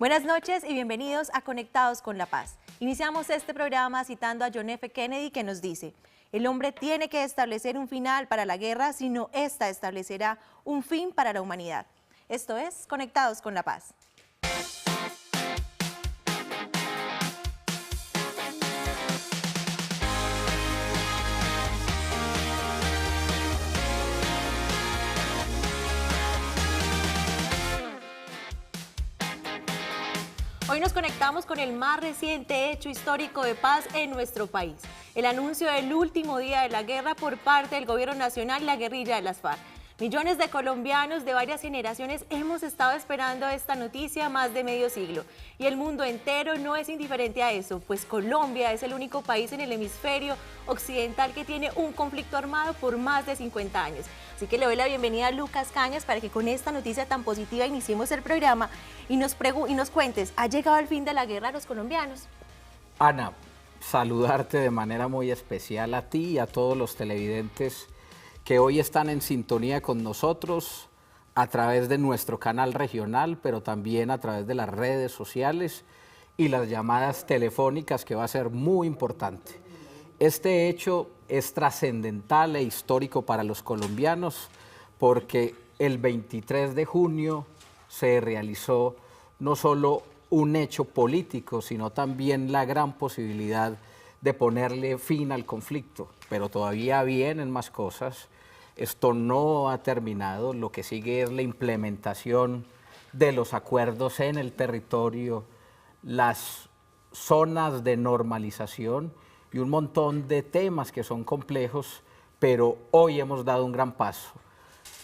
Buenas noches y bienvenidos a Conectados con la Paz. Iniciamos este programa citando a John F. Kennedy, que nos dice: el hombre tiene que establecer un final para la guerra, sino esta establecerá un fin para la humanidad. Esto es Conectados con la Paz. Hoy nos conectamos con el más reciente hecho histórico de paz en nuestro país: el anuncio del último día de la guerra por parte del gobierno nacional y la guerrilla de las FARC. Millones de colombianos de varias generaciones hemos estado esperando esta noticia más de medio siglo, y el mundo entero no es indiferente a eso, pues Colombia es el único país en el hemisferio occidental que tiene un conflicto armado por más de 50 años. Así que le doy la bienvenida a Lucas Cañas para que con esta noticia tan positiva iniciemos el programa y nos cuentes, ¿ha llegado el fin de la guerra a los colombianos? Ana, saludarte de manera muy especial a ti y a todos los televidentes que hoy están en sintonía con nosotros a través de nuestro canal regional, pero también a través de las redes sociales y las llamadas telefónicas, que va a ser muy importante. Este hecho es trascendental e histórico para los colombianos porque el 23 de junio se realizó no solo un hecho político, sino también la gran posibilidad de ponerle fin al conflicto. Pero todavía vienen más cosas. Esto no ha terminado. Lo que sigue es la implementación de los acuerdos en el territorio, las zonas de normalización y un montón de temas que son complejos, pero hoy hemos dado un gran paso.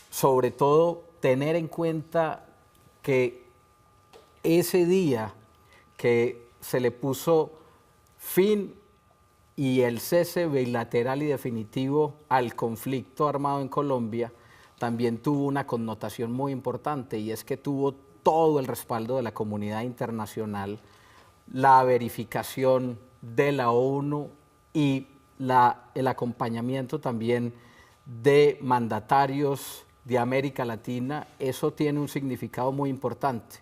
Sobre todo, tener en cuenta que ese día que se le puso fin y el cese bilateral y definitivo al conflicto armado en Colombia también tuvo una connotación muy importante, y es que tuvo todo el respaldo de la comunidad internacional, la verificación de la ONU y el acompañamiento también de mandatarios de América Latina. Eso tiene un significado muy importante,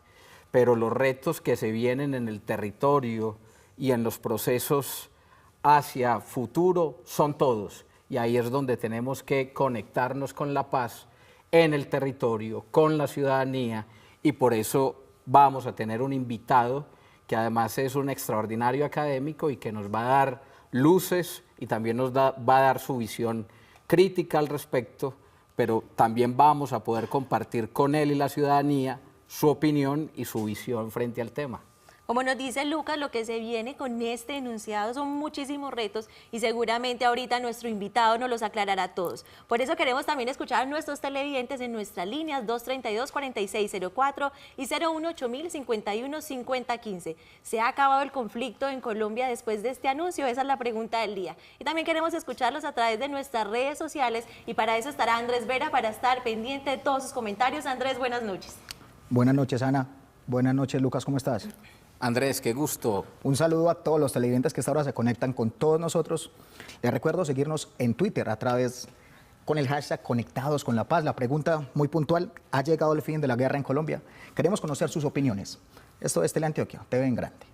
pero los retos que se vienen en el territorio y en los procesos hacia futuro son todos, y ahí es donde tenemos que conectarnos con la paz en el territorio, con la ciudadanía, y por eso vamos a tener un invitado que además es un extraordinario académico y que nos va a dar luces y también va a dar su visión crítica al respecto, pero también vamos a poder compartir con él y la ciudadanía su opinión y su visión frente al tema. Como nos dice Lucas, lo que se viene con este enunciado son muchísimos retos, y seguramente ahorita nuestro invitado nos los aclarará a todos. Por eso queremos también escuchar a nuestros televidentes en nuestras líneas 232-4604 y 018-051-5015. ¿Se ha acabado el conflicto en Colombia después de este anuncio? Esa es la pregunta del día. Y también queremos escucharlos a través de nuestras redes sociales, y para eso estará Andrés Vera para estar pendiente de todos sus comentarios. Andrés, buenas noches. Buenas noches, Ana. Buenas noches, Lucas, ¿cómo estás? Andrés, qué gusto. Un saludo a todos los televidentes que esta hora se conectan con todos nosotros. Les recuerdo seguirnos en Twitter con el hashtag Conectados con la Paz. La pregunta muy puntual: ¿ha llegado el fin de la guerra en Colombia? Queremos conocer sus opiniones. Esto es Teleantioquia, TV en Grande.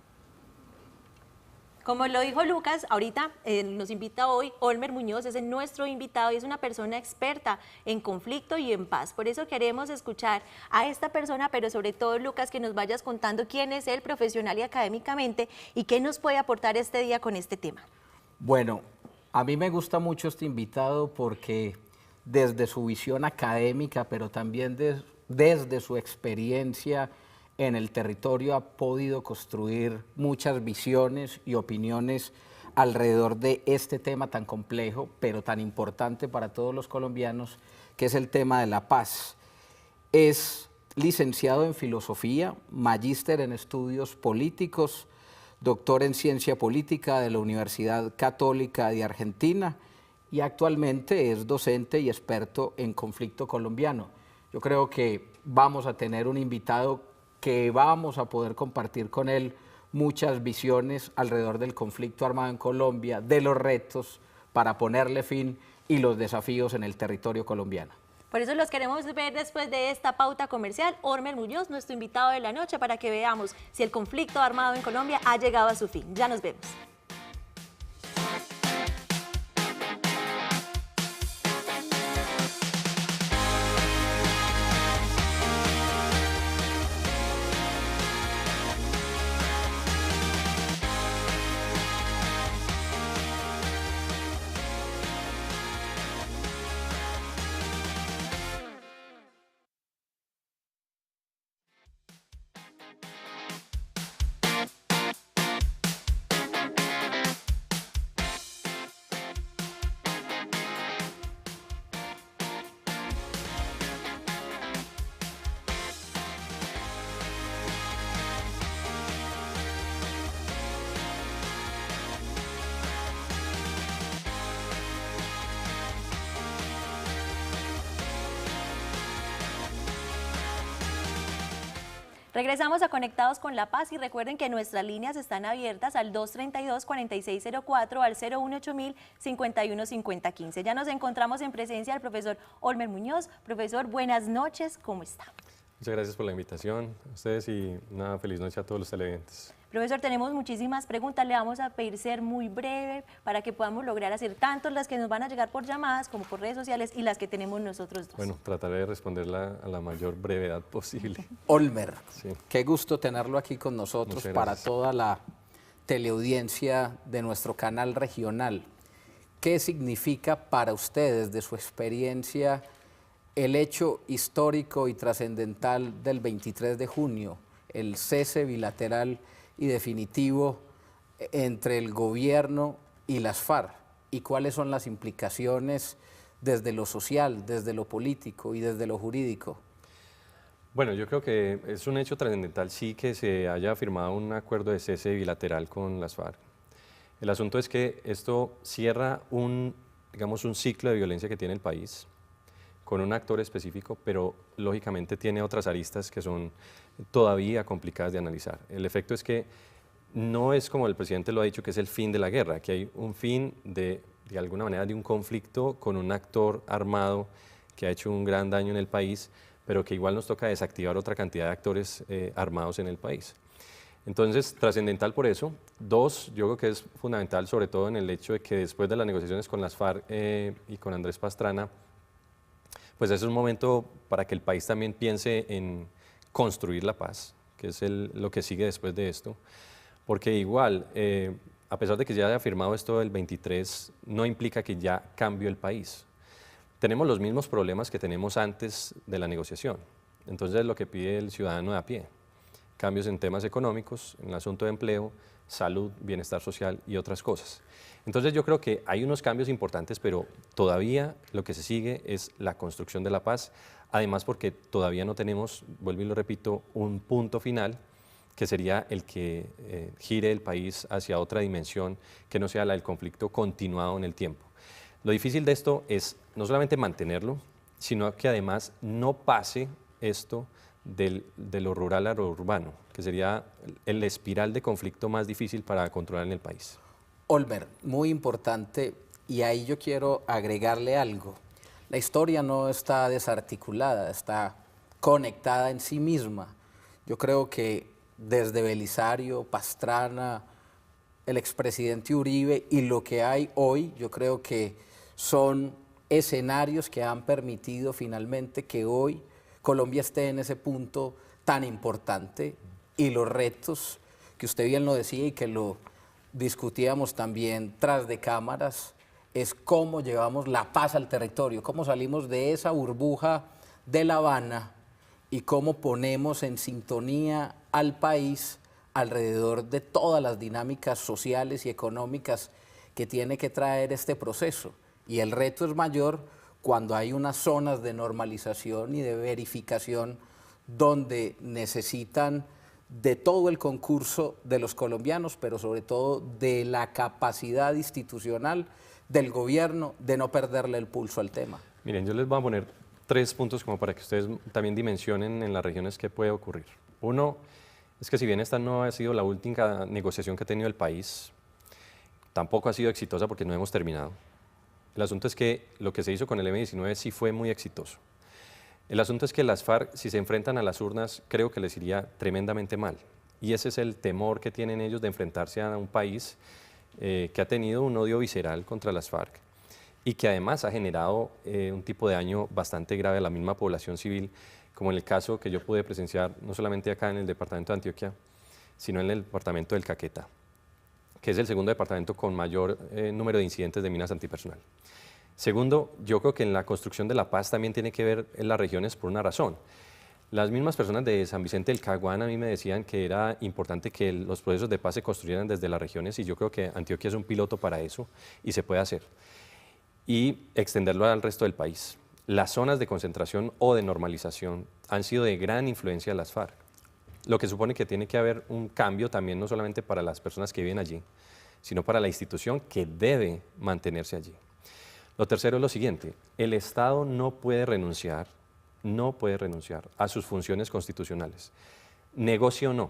Como lo dijo Lucas, ahorita nos invita hoy Olmer Muñoz, es nuestro invitado y es una persona experta en conflicto y en paz. Por eso queremos escuchar a esta persona, pero sobre todo, Lucas, que nos vayas contando quién es él profesional y académicamente y qué nos puede aportar este día con este tema. Bueno, a mí me gusta mucho este invitado porque desde su visión académica, pero también desde su experiencia en el territorio, ha podido construir muchas visiones y opiniones alrededor de este tema tan complejo, pero tan importante para todos los colombianos, que es el tema de la paz. Es licenciado en Filosofía, magíster en Estudios Políticos, doctor en Ciencia Política de la Universidad Católica de Argentina, y actualmente es docente y experto en conflicto colombiano. Yo creo que vamos a tener un invitado que vamos a poder compartir con él muchas visiones alrededor del conflicto armado en Colombia, de los retos para ponerle fin y los desafíos en el territorio colombiano. Por eso los queremos ver después de esta pauta comercial. Olmer Muñoz, nuestro invitado de la noche, para que veamos si el conflicto armado en Colombia ha llegado a su fin. Ya nos vemos. Regresamos a Conectados con la Paz y recuerden que nuestras líneas están abiertas al 232-4604, al 018-000-515015. Ya nos encontramos en presencia del profesor Olmer Muñoz. Profesor, buenas noches, ¿cómo está? Muchas gracias por la invitación a ustedes y una feliz noche a todos los televidentes. Profesor, tenemos muchísimas preguntas, le vamos a pedir ser muy breve para que podamos lograr hacer tanto las que nos van a llegar por llamadas como por redes sociales y las que tenemos nosotros dos. Bueno, trataré de responderla a la mayor brevedad posible. Olmer, Sí. qué gusto tenerlo aquí con nosotros Muchas para gracias. toda la teleaudiencia de nuestro canal regional. ¿Qué significa para ustedes, de su experiencia, el hecho histórico y trascendental del 23 de junio, el cese bilateral y definitivo entre el gobierno y las FARC? ¿Y cuáles son las implicaciones desde lo social, desde lo político y desde lo jurídico? Bueno, yo creo que es un hecho trascendental sí que se haya firmado un acuerdo de cese bilateral con las FARC. El asunto es que esto cierra digamos, un ciclo de violencia que tiene el país con un actor específico, pero lógicamente tiene otras aristas que son todavía complicadas de analizar. El efecto es que no es como el presidente lo ha dicho, que es el fin de la guerra, que hay un fin de alguna manera de un conflicto con un actor armado que ha hecho un gran daño en el país, pero que igual nos toca desactivar otra cantidad de actores armados en el país. Entonces, trascendental por eso. Dos, yo creo que es fundamental sobre todo en el hecho de que después de las negociaciones con las FARC y con Andrés Pastrana, pues es un momento para que el país también piense en construir la paz, que es lo que sigue después de esto, porque igual, a pesar de que ya haya firmado esto el 23, no implica que ya cambió el país. Tenemos los mismos problemas que tenemos antes de la negociación, entonces es lo que pide el ciudadano de a pie, cambios en temas económicos, en el asunto de empleo, salud, bienestar social y otras cosas. Entonces yo creo que hay unos cambios importantes, pero todavía lo que se sigue es la construcción de la paz, además porque todavía no tenemos, vuelvo y lo repito, un punto final que sería el que gire el país hacia otra dimensión que no sea la del conflicto continuado en el tiempo. Lo difícil de esto es no solamente mantenerlo, sino que además no pase esto de lo rural a lo urbano, que sería el espiral de conflicto más difícil para controlar en el país. Olmer, muy importante, y ahí yo quiero agregarle algo. La historia no está desarticulada, está conectada en sí misma. Yo creo que desde Belisario, Pastrana, el expresidente Uribe y lo que hay hoy, yo creo que son escenarios que han permitido finalmente que hoy Colombia esté en ese punto tan importante, y los retos, que usted bien lo decía y que lo discutíamos también tras de cámaras, es cómo llevamos la paz al territorio, cómo salimos de esa burbuja de La Habana y cómo ponemos en sintonía al país alrededor de todas las dinámicas sociales y económicas que tiene que traer este proceso. Y el reto es mayor cuando hay unas zonas de normalización y de verificación donde necesitan de todo el concurso de los colombianos, pero sobre todo de la capacidad institucional del gobierno de no perderle el pulso al tema. Miren, yo les voy a poner 3 puntos como para que ustedes también dimensionen en las regiones qué puede ocurrir. Uno, es que si bien esta no ha sido la última negociación que ha tenido el país, tampoco ha sido exitosa porque no hemos terminado. El asunto es que lo que se hizo con el M-19 sí fue muy exitoso. El asunto es que las FARC, si se enfrentan a las urnas, creo que les iría tremendamente mal. Y ese es el temor que tienen ellos de enfrentarse a un país que ha tenido un odio visceral contra las FARC y que además ha generado un tipo de daño bastante grave a la misma población civil, como en el caso que yo pude presenciar no solamente acá en el departamento de Antioquia, sino en el departamento del Caquetá, que es el segundo departamento con mayor número de incidentes de minas antipersonal. Segundo, yo creo que en la construcción de la paz también tiene que ver en las regiones por una razón. Las mismas personas de San Vicente del Caguán a mí me decían que era importante que los procesos de paz se construyeran desde las regiones y yo creo que Antioquia es un piloto para eso y se puede hacer. Y extenderlo al resto del país. Las zonas de concentración o de normalización han sido de gran influencia de las FARC, lo que supone que tiene que haber un cambio también no solamente para las personas que viven allí, sino para la institución que debe mantenerse allí. Lo tercero es lo siguiente, el Estado no puede renunciar a sus funciones constitucionales. Negocio o no,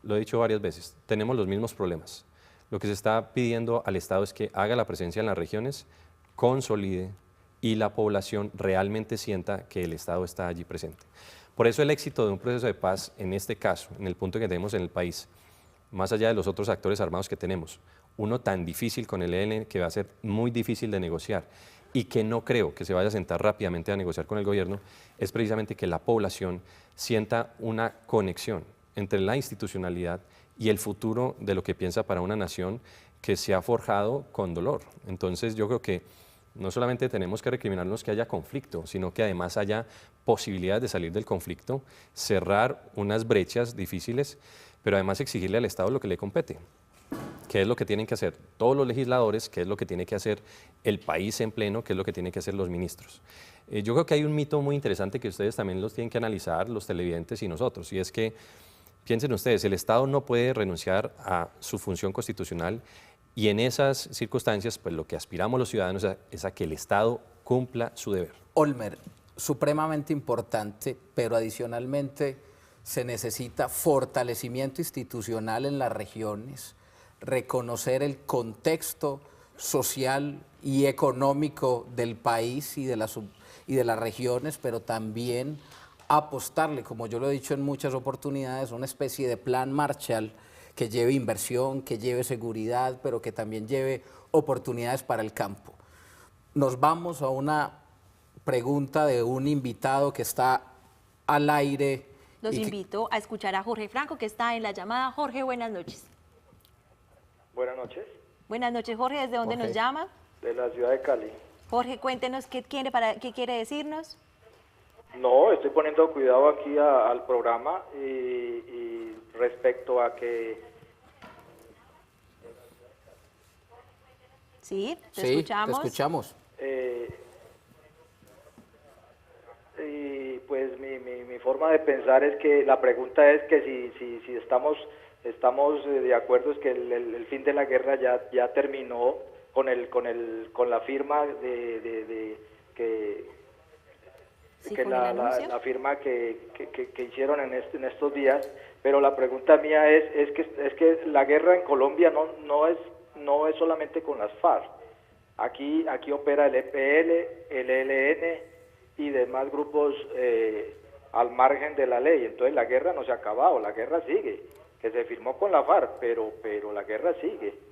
lo he dicho varias veces, tenemos los mismos problemas. Lo que se está pidiendo al Estado es que haga la presencia en las regiones, consolide y la población realmente sienta que el Estado está allí presente. Por eso el éxito de un proceso de paz, en este caso, en el punto que tenemos en el país, más allá de los otros actores armados que tenemos, uno tan difícil con el ELN que va a ser muy difícil de negociar y que no creo que se vaya a sentar rápidamente a negociar con el gobierno, es precisamente que la población sienta una conexión entre la institucionalidad y el futuro de lo que piensa para una nación que se ha forjado con dolor. Entonces yo creo que no solamente tenemos que recriminarnos que haya conflicto, sino que además haya posibilidades de salir del conflicto, cerrar unas brechas difíciles, pero además exigirle al Estado lo que le compete. ¿Qué es lo que tienen que hacer todos los legisladores? ¿Qué es lo que tiene que hacer el país en pleno? ¿Qué es lo que tienen que hacer los ministros? Yo creo que hay un mito muy interesante que ustedes también los tienen que analizar, los televidentes y nosotros, y es que, piensen ustedes, el Estado no puede renunciar a su función constitucional y en esas circunstancias, pues lo que aspiramos los ciudadanos es a que el Estado cumpla su deber. Olmer, supremamente importante, pero adicionalmente se necesita fortalecimiento institucional en las regiones, reconocer el contexto social y económico del país y de las regiones, pero también apostarle, como yo lo he dicho en muchas oportunidades, una especie de plan Marshall que lleve inversión, que lleve seguridad, pero que también lleve oportunidades para el campo. Nos vamos a una pregunta de un invitado que está al aire. Los invito a escuchar a Jorge Franco, que está en la llamada. Jorge, buenas noches. Buenas noches. Buenas noches, Jorge. ¿Desde dónde nos llama? De la ciudad de Cali. Jorge, cuéntenos qué quiere decirnos. No, estoy poniendo cuidado aquí al programa y respecto a que... Sí, te escuchamos. Te escuchamos. Y pues mi forma de pensar es que la pregunta es que si estamos de acuerdo es que el fin de la guerra ya terminó con la firma la firma que hicieron en estos días, pero la pregunta mía es que la guerra en Colombia no es solamente con las FARC. Aquí opera el EPL, el ELN y demás grupos al margen de la ley. Entonces la guerra no se ha acabado, la guerra sigue, que se firmó con la FARC, pero la guerra sigue.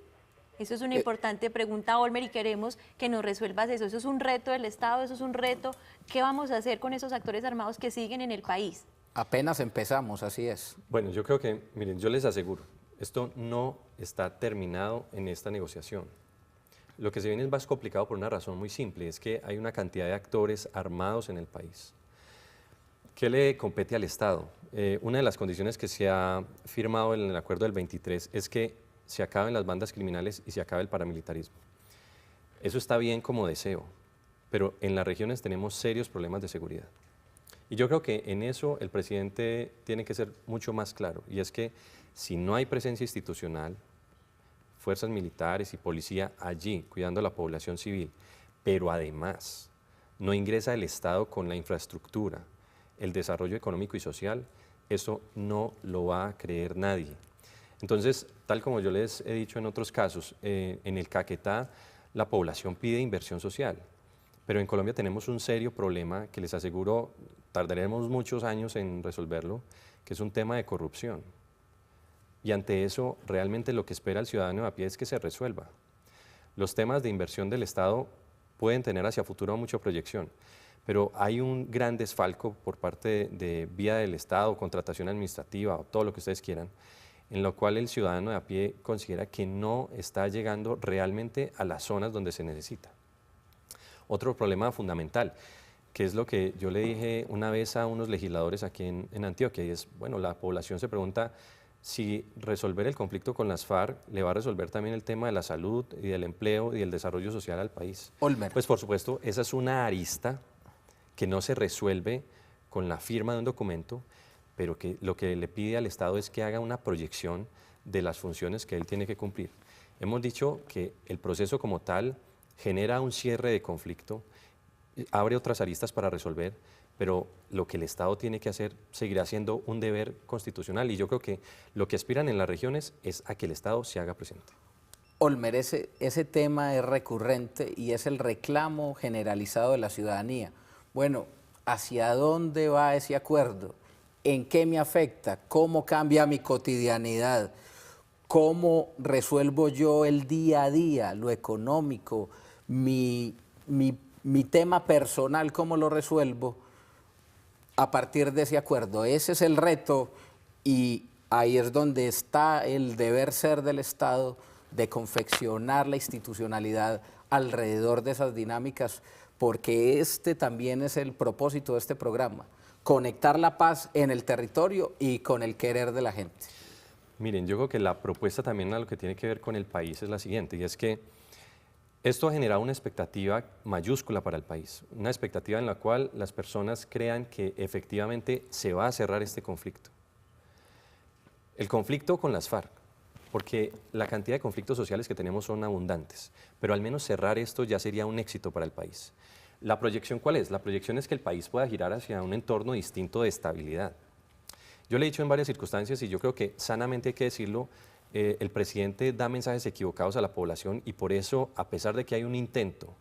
Eso es una importante pregunta, Olmer, y queremos que nos resuelvas eso. Eso es un reto del Estado, eso es un reto. ¿Qué vamos a hacer con esos actores armados que siguen en el país? Apenas empezamos, así es. Bueno, yo creo que, miren, yo les aseguro, esto no está terminado en esta negociación. Lo que se viene es más complicado por una razón muy simple, es que hay una cantidad de actores armados en el país. ¿Qué le compete al Estado? Una de las condiciones que se ha firmado en el acuerdo del 23 es que se acaben las bandas criminales y se acabe el paramilitarismo. Eso está bien como deseo, pero en las regiones tenemos serios problemas de seguridad. Y yo creo que en eso el presidente tiene que ser mucho más claro, y es que si no hay presencia institucional, fuerzas militares y policía allí cuidando a la población civil, pero además no ingresa el Estado con la infraestructura, el desarrollo económico y social, eso no lo va a creer nadie. Entonces, tal como yo les he dicho en otros casos, en el Caquetá la población pide inversión social, pero en Colombia tenemos un serio problema que les aseguro tardaremos muchos años en resolverlo, que es un tema de corrupción. Y ante eso, realmente lo que espera el ciudadano a pie es que se resuelva. Los temas de inversión del Estado pueden tener hacia futuro mucha proyección, pero hay un gran desfalco por parte de vía del Estado, contratación administrativa o todo lo que ustedes quieran, en lo cual el ciudadano de a pie considera que no está llegando realmente a las zonas donde se necesita. Otro problema fundamental, que es lo que yo le dije una vez a unos legisladores aquí en Antioquia, y es, bueno, la población se pregunta si resolver el conflicto con las FARC le va a resolver también el tema de la salud y del empleo y el desarrollo social al país. Olmer. Pues por supuesto, esa es una arista que no se resuelve con la firma de un documento, pero que lo que le pide al Estado es que haga una proyección de las funciones que él tiene que cumplir. Hemos dicho que el proceso como tal genera un cierre de conflicto, abre otras aristas para resolver, pero lo que el Estado tiene que hacer seguirá siendo un deber constitucional, y yo creo que lo que aspiran en las regiones es a que el Estado se haga presente. Olmer, ese tema es recurrente y es el reclamo generalizado de la ciudadanía. Bueno, ¿hacia dónde va ese acuerdo? ¿En qué me afecta? ¿Cómo cambia mi cotidianidad? ¿Cómo resuelvo yo el día a día, lo económico, mi tema personal, cómo lo resuelvo a partir de ese acuerdo? Ese es el reto, y ahí es donde está el deber ser del Estado de confeccionar la institucionalidad alrededor de esas dinámicas, porque este también es el propósito de este programa, conectar la paz en el territorio y con el querer de la gente. Miren, yo creo que la propuesta también a lo que tiene que ver con el país es la siguiente, y es que esto ha generado una expectativa mayúscula para el país, una expectativa en la cual las personas crean que efectivamente se va a cerrar este conflicto. El conflicto con las FARC, porque la cantidad de conflictos sociales que tenemos son abundantes, pero al menos cerrar esto ya sería un éxito para el país. ¿La proyección cuál es? La proyección es que el país pueda girar hacia un entorno distinto de estabilidad. Yo le he dicho en varias circunstancias, y yo creo que sanamente hay que decirlo, el presidente da mensajes equivocados a la población, y por eso, a pesar de que hay un intento,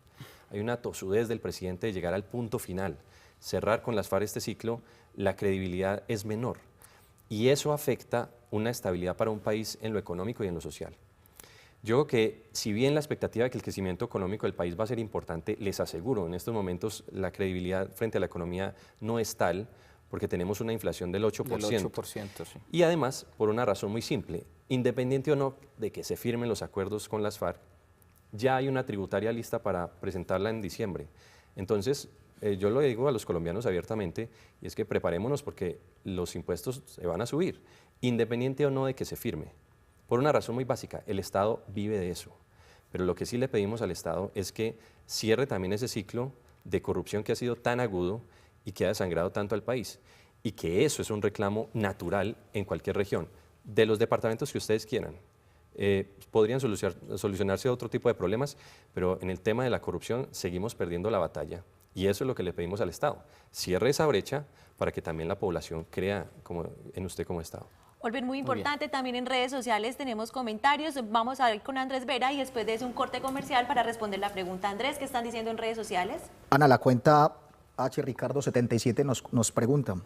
hay una tosudez del presidente de llegar al punto final, cerrar con las FARC este ciclo, la credibilidad es menor. Y eso afecta una estabilidad para un país en lo económico y en lo social. Yo creo que, si bien la expectativa de que el crecimiento económico del país va a ser importante, les aseguro, en estos momentos la credibilidad frente a la economía no es tal, porque tenemos una inflación del 8%. Del 8%, sí. Y además, por una razón muy simple, independiente o no de que se firmen los acuerdos con las FARC, ya hay una tributaria lista para presentarla en diciembre. Entonces, yo lo digo a los colombianos abiertamente, y es que preparémonos porque los impuestos se van a subir, independiente o no de que se firme. Por una razón muy básica, el Estado vive de eso. Pero lo que sí le pedimos al Estado es que cierre también ese ciclo de corrupción que ha sido tan agudo y que ha desangrado tanto al país, y que eso es un reclamo natural en cualquier región, de los departamentos que ustedes quieran. Podrían solucionarse otro tipo de problemas, pero en el tema de la corrupción seguimos perdiendo la batalla, y eso es lo que le pedimos al Estado. Cierre esa brecha para que también la población crea en usted como Estado. Olver, muy importante, también en redes sociales tenemos comentarios. Vamos a ver con Andrés Vera y después de eso un corte comercial para responder la pregunta. Andrés, ¿qué están diciendo en redes sociales? Ana, la cuenta Ricardo77 nos pregunta: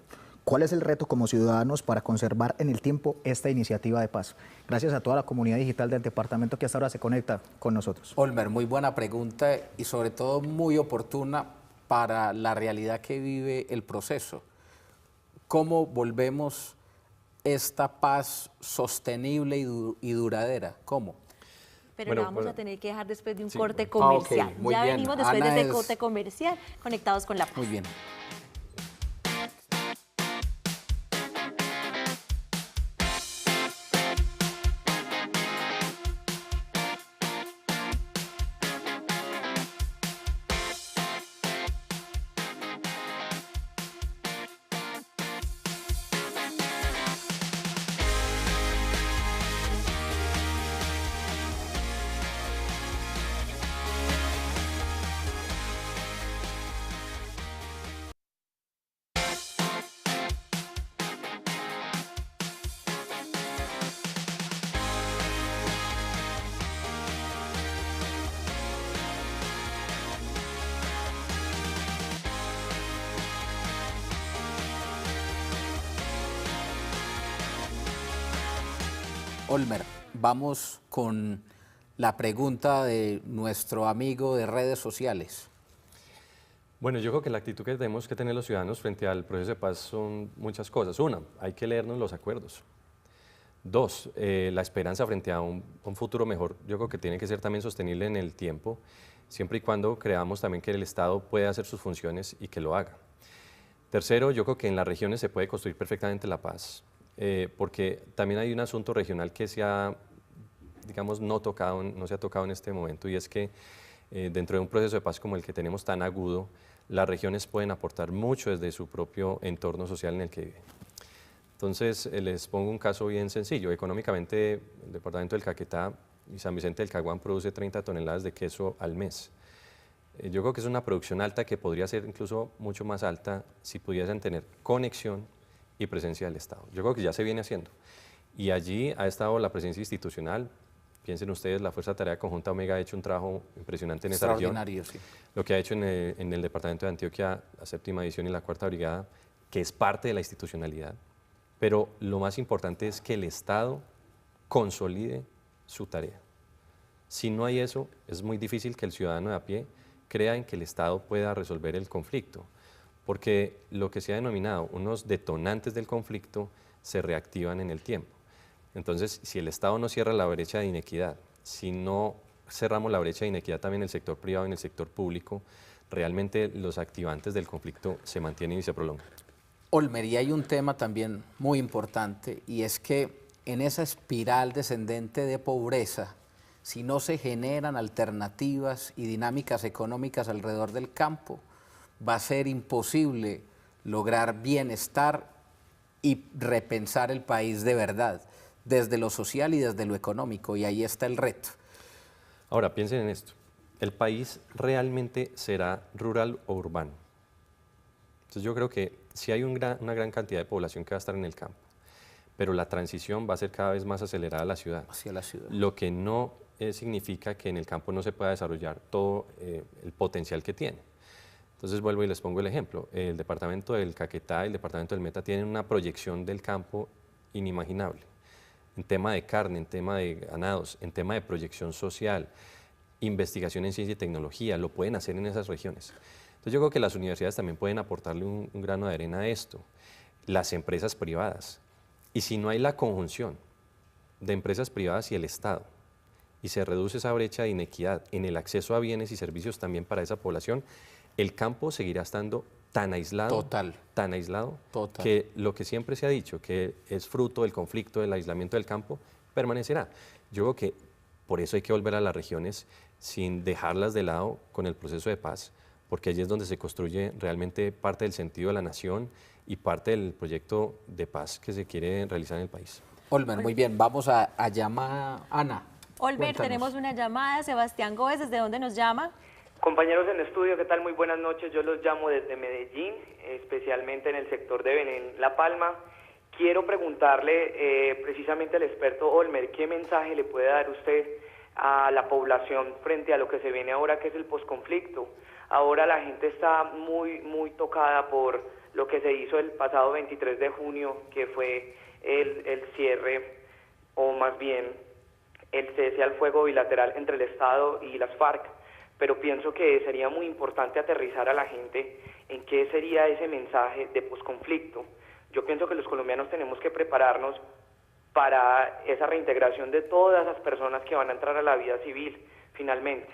¿cuál es el reto como ciudadanos para conservar en el tiempo esta iniciativa de paz? Gracias a toda la comunidad digital del departamento que hasta ahora se conecta con nosotros. Olmer, muy buena pregunta y sobre todo muy oportuna para la realidad que vive el proceso. ¿Cómo volvemos esta paz sostenible y duradera? ¿Cómo? Pero Bueno, la vamos a tener que dejar después de un sí, corte bueno. comercial. Ok, muy Ya bien. venimos después Ana de ese es- corte comercial, conectados con la paz. Muy bien. Olmer, vamos con la pregunta de nuestro amigo de redes sociales. Bueno, yo creo que la actitud que tenemos que tener los ciudadanos frente al proceso de paz son muchas cosas. Una, hay que leernos los acuerdos. Dos, la esperanza frente a un futuro mejor, yo creo que tiene que ser también sostenible en el tiempo, siempre y cuando creamos también que el Estado puede hacer sus funciones y que lo haga. Tercero, yo creo que en las regiones se puede construir perfectamente la paz, porque también hay un asunto regional que se ha, digamos, no se ha tocado en este momento, y es que dentro de un proceso de paz como el que tenemos tan agudo, las regiones pueden aportar mucho desde su propio entorno social en el que viven. Entonces, les pongo un caso bien sencillo. Económicamente, el departamento del Caquetá y San Vicente del Caguán produce 30 toneladas de queso al mes. Yo creo que es una producción alta que podría ser incluso mucho más alta si pudiesen tener conexión y presencia del Estado. Yo creo que ya se viene haciendo. Y allí ha estado la presencia institucional. Piensen ustedes, la Fuerza de Tarea Conjunta Omega ha hecho un trabajo impresionante en esta región. Extraordinario, sí. Lo que ha hecho en el departamento de Antioquia, la 7ª División y la 4ª Brigada, que es parte de la institucionalidad. Pero lo más importante es que el Estado consolide su tarea. Si no hay eso, es muy difícil que el ciudadano de a pie crea en que el Estado pueda resolver el conflicto, porque lo que se ha denominado unos detonantes del conflicto se reactivan en el tiempo. Entonces, si el Estado no cierra la brecha de inequidad, si no cerramos la brecha de inequidad también en el sector privado y en el sector público, realmente los activantes del conflicto se mantienen y se prolongan. Olmer, y hay un tema también muy importante, y es que en esa espiral descendente de pobreza, si no se generan alternativas y dinámicas económicas alrededor del campo, va a ser imposible lograr bienestar y repensar el país de verdad, desde lo social y desde lo económico, y ahí está el reto. Ahora, piensen en esto. ¿El país realmente será rural o urbano? Entonces yo creo que sí hay una gran cantidad de población que va a estar en el campo, pero la transición va a ser cada vez más acelerada a la ciudad. Hacia la ciudad. Lo que no significa que en el campo no se pueda desarrollar todo el potencial que tiene. Entonces vuelvo y les pongo el ejemplo. El departamento del Caquetá y el departamento del Meta tienen una proyección del campo inimaginable. En tema de carne, en tema de ganados, en tema de proyección social, investigación en ciencia y tecnología, lo pueden hacer en esas regiones. Entonces yo creo que las universidades también pueden aportarle un grano de arena a esto, las empresas privadas. Y si no hay la conjunción de empresas privadas y el Estado, y se reduce esa brecha de inequidad en el acceso a bienes y servicios también para esa población, el campo seguirá estando tan aislado, tan aislado, que lo que siempre se ha dicho, que es fruto del conflicto, del aislamiento del campo, permanecerá. Yo creo que por eso hay que volver a las regiones sin dejarlas de lado con el proceso de paz, porque allí es donde se construye realmente parte del sentido de la nación y parte del proyecto de paz que se quiere realizar en el país. Olmer, muy bien, vamos a llamar a Ana. Olmer, Cuéntanos. tenemos una llamada. Sebastián Gómez, ¿desde dónde nos llama? Compañeros en estudio, ¿qué tal? Muy buenas noches. Yo los llamo desde Medellín, especialmente en el sector de Belén, La Palma. Quiero preguntarle precisamente al experto Olmer, ¿qué mensaje le puede dar usted a la población frente a lo que se viene ahora, que es el posconflicto? Ahora la gente está muy tocada por lo que se hizo el pasado 23 de junio, que fue el cierre, o más bien el cese al fuego bilateral entre el Estado y las FARC. Pero pienso que sería muy importante aterrizar a la gente en qué sería ese mensaje de posconflicto. Yo pienso que los colombianos tenemos que prepararnos para esa reintegración de todas las personas que van a entrar a la vida civil, finalmente.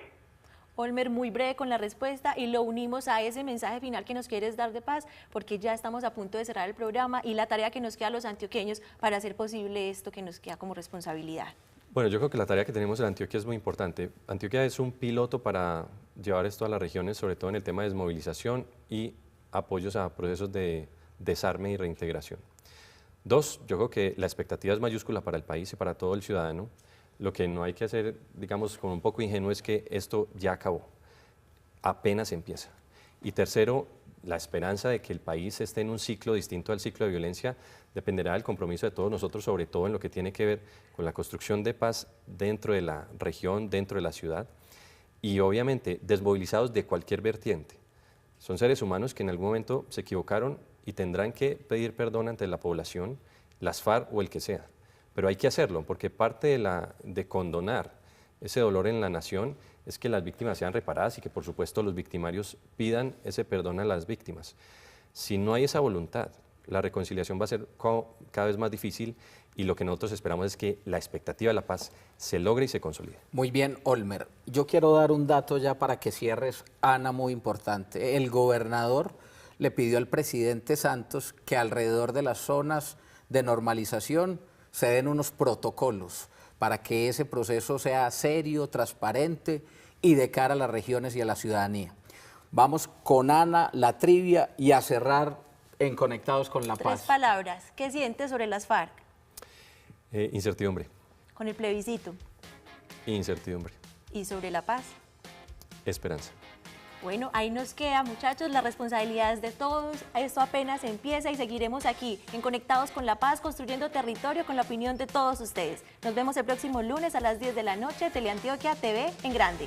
Olmer, muy breve con la respuesta y lo unimos a ese mensaje final que nos quieres dar de paz, porque ya estamos a punto de cerrar el programa y la tarea que nos queda a los antioqueños para hacer posible esto que nos queda como responsabilidad. Bueno, yo creo que la tarea que tenemos en Antioquia es muy importante. Antioquia es un piloto para llevar esto a las regiones, sobre todo en el tema de desmovilización y apoyos a procesos de desarme y reintegración. Dos, yo creo que la expectativa es mayúscula para el país y para todo el ciudadano. Lo que no hay que hacer, digamos, con un poco ingenuo es que esto ya acabó, apenas empieza. Y tercero, la esperanza de que el país esté en un ciclo distinto al ciclo de violencia dependerá del compromiso de todos nosotros, sobre todo en lo que tiene que ver con la construcción de paz dentro de la región, dentro de la ciudad, y obviamente desmovilizados de cualquier vertiente. Son seres humanos que en algún momento se equivocaron y tendrán que pedir perdón ante la población, las FARC o el que sea, pero hay que hacerlo, porque parte de condonar ese dolor en la nación es que las víctimas sean reparadas y que, por supuesto, los victimarios pidan ese perdón a las víctimas. Si no hay esa voluntad, la reconciliación va a ser cada vez más difícil, y lo que nosotros esperamos es que la expectativa de la paz se logre y se consolide. Muy bien, Olmer. Yo quiero dar un dato ya para que cierres, Ana, muy importante. El gobernador le pidió al presidente Santos que alrededor de las zonas de normalización se den unos protocolos para que ese proceso sea serio, transparente y de cara a las regiones y a la ciudadanía. Vamos con Ana, la trivia, y a cerrar en Conectados con la Paz. 3 palabras. ¿Qué sientes sobre las FARC? Incertidumbre. Con el plebiscito. Incertidumbre. ¿Y sobre la paz? Esperanza. Bueno, ahí nos queda, muchachos, la responsabilidad es de todos. Esto apenas empieza y seguiremos aquí en Conectados con la Paz, construyendo territorio con la opinión de todos ustedes. Nos vemos el próximo lunes a las 10 de la noche, Teleantioquia TV en grande.